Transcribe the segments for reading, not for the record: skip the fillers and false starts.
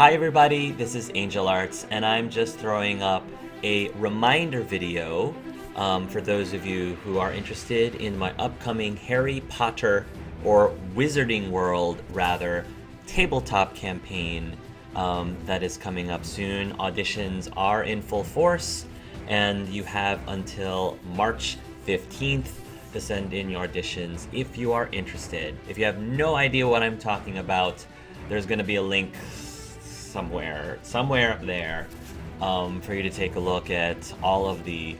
Hi everybody, this is Angel Arts, and I'm just throwing up a reminder video for those of you who are interested in my upcoming Harry Potter, or Wizarding World rather, tabletop campaign that is coming up soon. Auditions are in full force, and you have until March 15th to send in your auditions if you are interested. If you have no idea what I'm talking about, there's going to be a link somewhere up there for you to take a look at all of the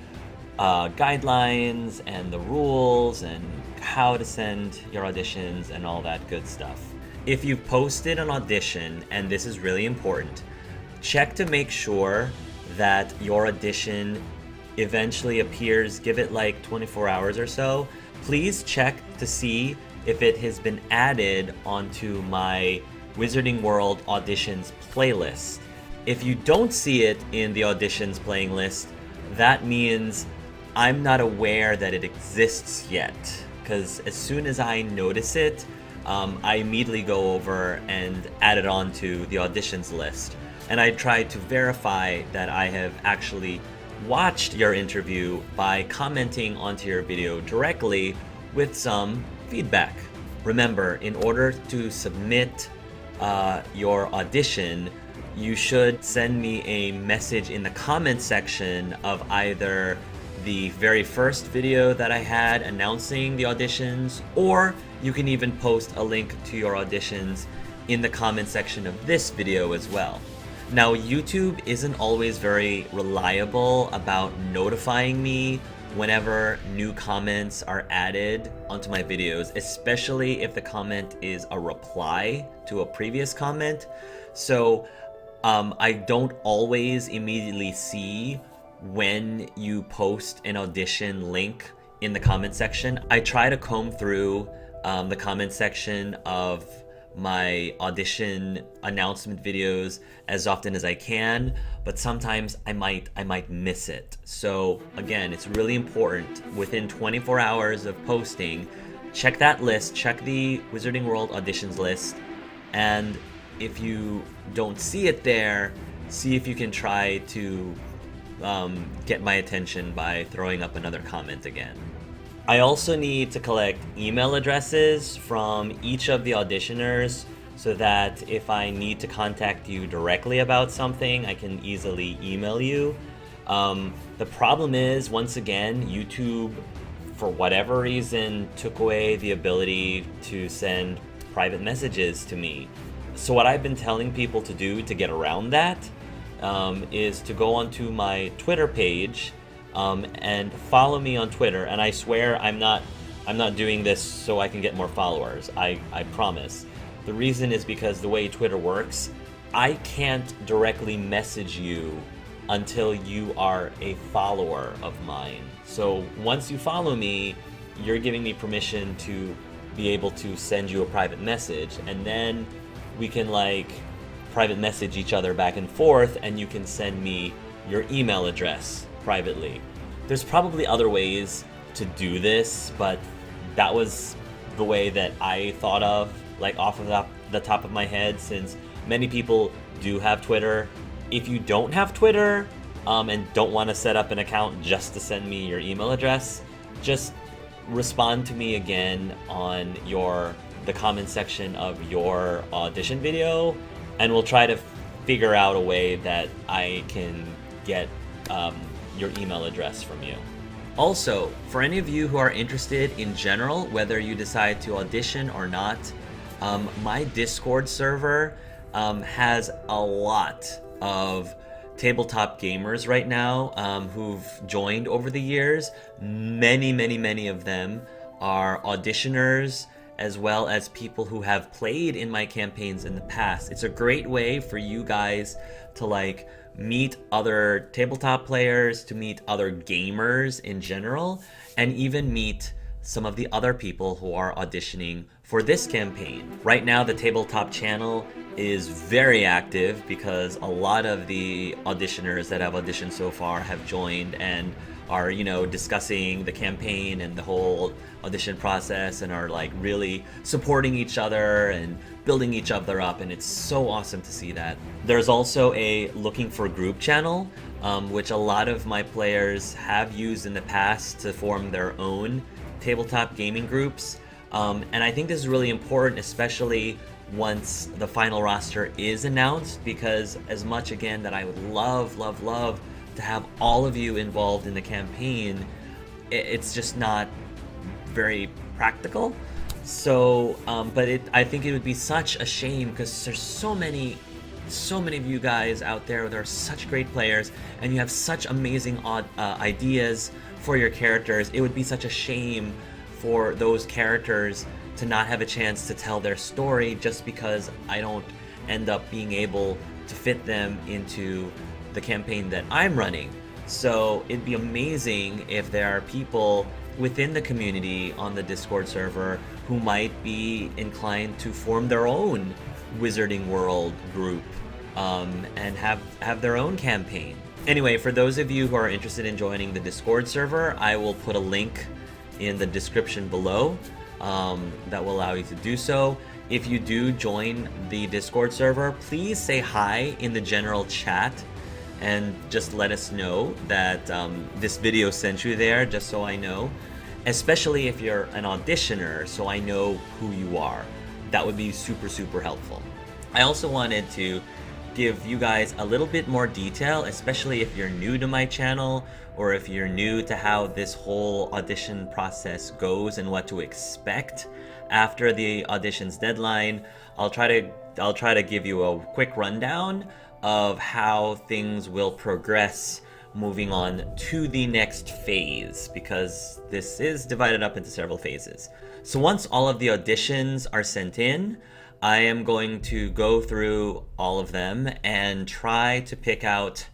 guidelines and the rules and how to send your auditions and all that good stuff. If you've posted an audition, and this is really important, check to make sure that your audition eventually appears. Give it like 24 hours or so. Please check to see if it has been added onto my Wizarding World Auditions playlist. If you don't see it in the auditions playing list, that means I'm not aware that it exists yet, because as soon as I notice it, I immediately go over and add it onto the auditions list. And I try to verify that I have actually watched your interview by commenting onto your video directly with some feedback. Remember, in order to submit your audition, you should send me a message in the comment section of either the very first video that I had announcing the auditions, or you can even post a link to your auditions in the comment section of this video as well. Now, YouTube isn't always very reliable about notifying me whenever new comments are added onto my videos, especially if the comment is a reply to a previous comment. So I don't always immediately see when you post an audition link in the comment section. I try to comb through the comment section of my audition announcement videos as often as I can, but sometimes I might miss it. So again, it's really important, within 24 hours of posting, check that list, check the Wizarding World auditions list, and if you don't see it there, see if you can try to get my attention by throwing up another comment again. I also need to collect email addresses from each of the auditioners so that if I need to contact you directly about something, I can easily email you. The problem is, once again, YouTube, for whatever reason, took away the ability to send private messages to me. So what I've been telling people to do to get around that is to go onto my Twitter page and follow me on Twitter. And I swear I'm not doing this so I can get more followers. I promise. The reason is because the way Twitter works, I can't directly message you until you are a follower of mine. So once you follow me, you're giving me permission to be able to send you a private message, and then we can like private message each other back and forth, and you can send me your email address privately. There's probably other ways to do this, but that was the way that I thought of, like off of the top of my head, since many people do have Twitter. If you don't have Twitter and don't want to set up an account just to send me your email address, just respond to me again on the comment section of your audition video, and we'll try to figure out a way that I can get your email address from you. Also, for any of you who are interested in general, whether you decide to audition or not, my Discord server has a lot of tabletop gamers right now who've joined over the years. Many of them are auditioners, as well as people who have played in my campaigns in the past. It's a great way for you guys to like meet other tabletop players, to meet other gamers in general, and even meet some of the other people who are auditioning for this campaign. Right now, the tabletop channel is very active because a lot of the auditioners that have auditioned so far have joined and are, you know, discussing the campaign and the whole audition process, and are like really supporting each other and building each other up, and it's so awesome to see that. There's also a looking for group channel, which a lot of my players have used in the past to form their own tabletop gaming groups, and I think this is really important, especially once the final roster is announced, because as much, again, that I would love to have all of you involved in the campaign, it's just not very practical. So, I think it would be such a shame, because there's so many of you guys out there that are such great players, and you have such amazing ideas for your characters. It would be such a shame for those characters to not have a chance to tell their story just because I don't end up being able to fit them into the campaign that I'm running. So it'd be amazing if there are people within the community on the Discord server who might be inclined to form their own Wizarding World group, and have their own campaign. Anyway, for those of you who are interested in joining the Discord server, I will put a link in the description below that will allow you to do so. If you do join the Discord server, please say hi in the general chat and just let us know that this video sent you there, just so I know. Especially if you're an auditioner, so I know who you are. That would be super helpful. I also wanted to give you guys a little bit more detail, especially if you're new to my channel, or if you're new to how this whole audition process goes and what to expect after the auditions deadline. I'll try to give you a quick rundown of how things will progress moving on to the next phase, because this is divided up into several phases. So once all of the auditions are sent in, I am going to go through all of them and try to pick out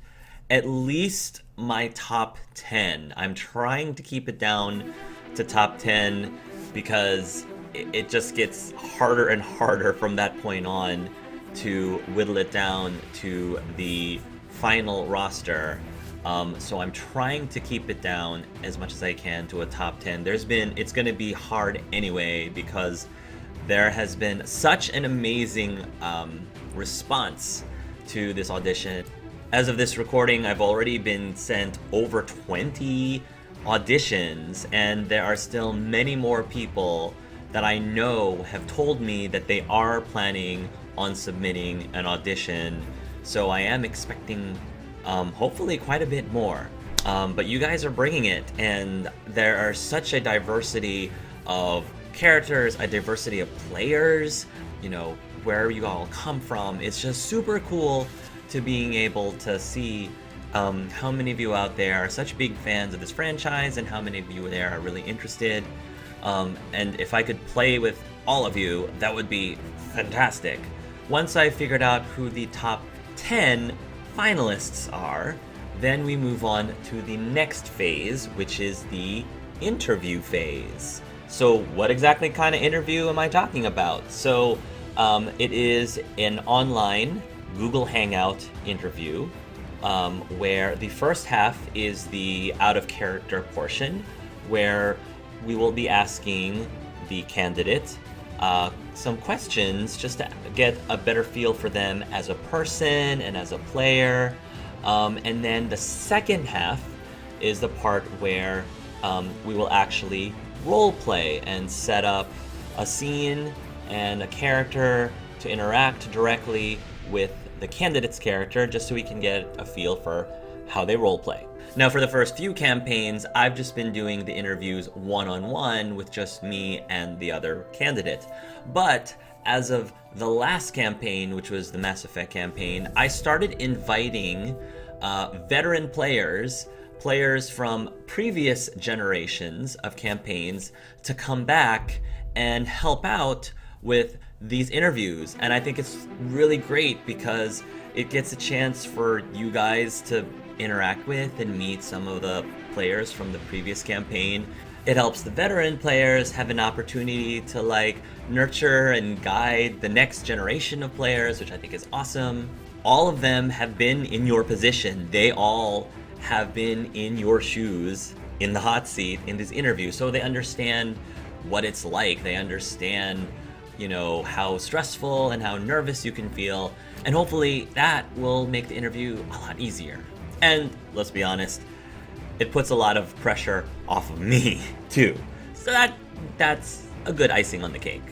at least my top 10. I'm trying to keep it down to top 10 because it just gets harder and harder from that point on to whittle it down to the final roster. So I'm trying to keep it down as much as I can to a top 10. It's going to be hard anyway, because there has been such an amazing response to this audition. As of this recording, I've already been sent over 20 auditions, and there are still many more people that I know have told me that they are planning on submitting an audition. So I am expecting hopefully quite a bit more. But you guys are bringing it, and there are such a diversity of characters, a diversity of players, you know, where you all come from. It's just super cool to being able to see how many of you out there are such big fans of this franchise, and how many of you there are really interested. And if I could play with all of you, that would be fantastic. Once I figured out who the top 10 finalists are, then we move on to the next phase, which is the interview phase. So what exactly kind of interview am I talking about? So it is an online Google Hangout interview, where the first half is the out of character portion, where we will be asking the candidate some questions just to get a better feel for them as a person and as a player. And then the second half is the part where we will actually role play and set up a scene and a character to interact directly with the candidate's character, just so we can get a feel for how they role play. Now, for the first few campaigns, I've just been doing the interviews one-on-one with just me and the other candidate. But as of the last campaign, which was the Mass Effect campaign, I started inviting veteran players from previous generations of campaigns to come back and help out with these interviews. And I think it's really great because it gets a chance for you guys to interact with and meet some of the players from the previous campaign. It helps the veteran players have an opportunity to like nurture and guide the next generation of players, which I think is awesome. All of them have been in your position. They all have been in your shoes, in the hot seat, in this interview, so they understand what it's like. They understand, you know, how stressful and how nervous you can feel, and hopefully that will make the interview a lot easier. And let's be honest, it puts a lot of pressure off of me too. So that's a good icing on the cake.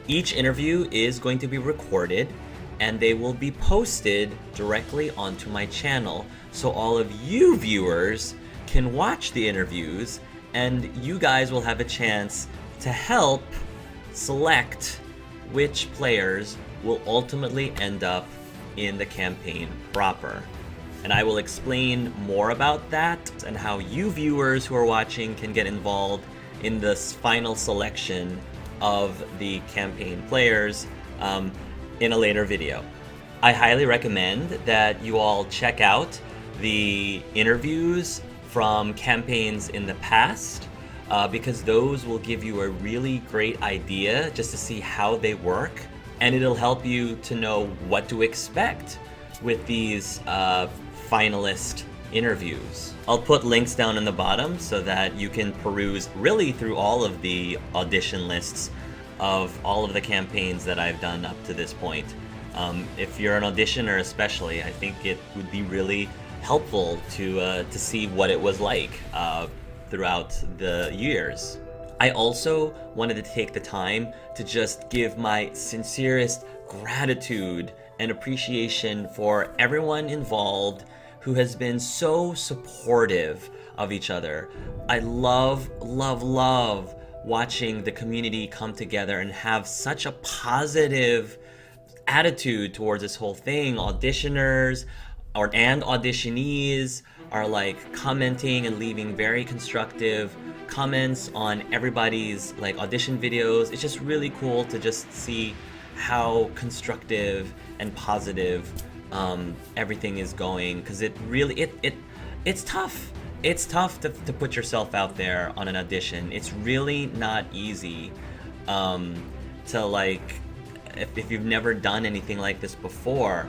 Each interview is going to be recorded and they will be posted directly onto my channel, so all of you viewers can watch the interviews and you guys will have a chance to help select which players will ultimately end up in the campaign proper. And I will explain more about that and how you viewers who are watching can get involved in this final selection of the campaign players in a later video. I highly recommend that you all check out the interviews from campaigns in the past because those will give you a really great idea just to see how they work, and it'll help you to know what to expect with these finalist interviews. I'll put links down in the bottom so that you can peruse really through all of the audition lists of all of the campaigns that I've done up to this point. If you're an auditioner especially, I think it would be really helpful to see what it was like throughout the years. I also wanted to take the time to just give my sincerest gratitude and appreciation for everyone involved who has been so supportive of each other. I love watching the community come together and have such a positive attitude towards this whole thing. Auditioners and auditionees are like commenting and leaving very constructive comments on everybody's like audition videos. It's just really cool to just see how constructive and positive everything is going, because it really it's tough. It's tough to put yourself out there on an audition. It's really not easy to like, if you've never done anything like this before,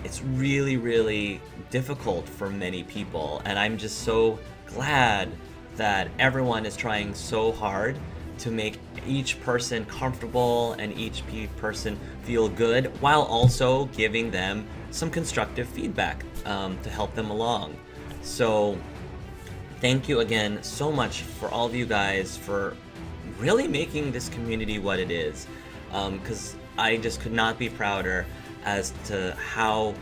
it's really difficult for many people. And I'm just so glad that everyone is trying so hard to make each person comfortable and each person feel good, while also giving them some constructive feedback to help them along. So thank you again so much for all of you guys for really making this community what it is, because I just could not be prouder as to how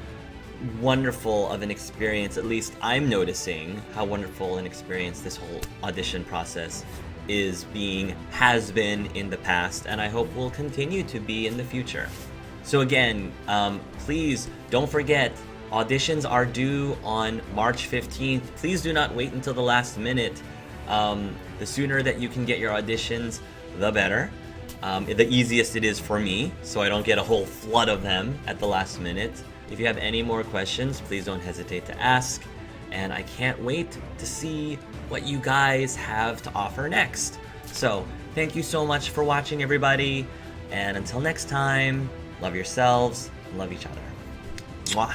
wonderful of an experience, at least I'm noticing how wonderful an experience this whole audition process has been in the past, and I hope will continue to be in the future. So again, please don't forget, auditions are due on March 15th. Please do not wait until the last minute. The sooner that you can get your auditions, the better. The easiest it is for me, so I don't get a whole flood of them at the last minute. If you have any more questions, please don't hesitate to ask. And I can't wait to see what you guys have to offer next. So thank you so much for watching, everybody. And until next time, love yourselves, love each other. Mwah.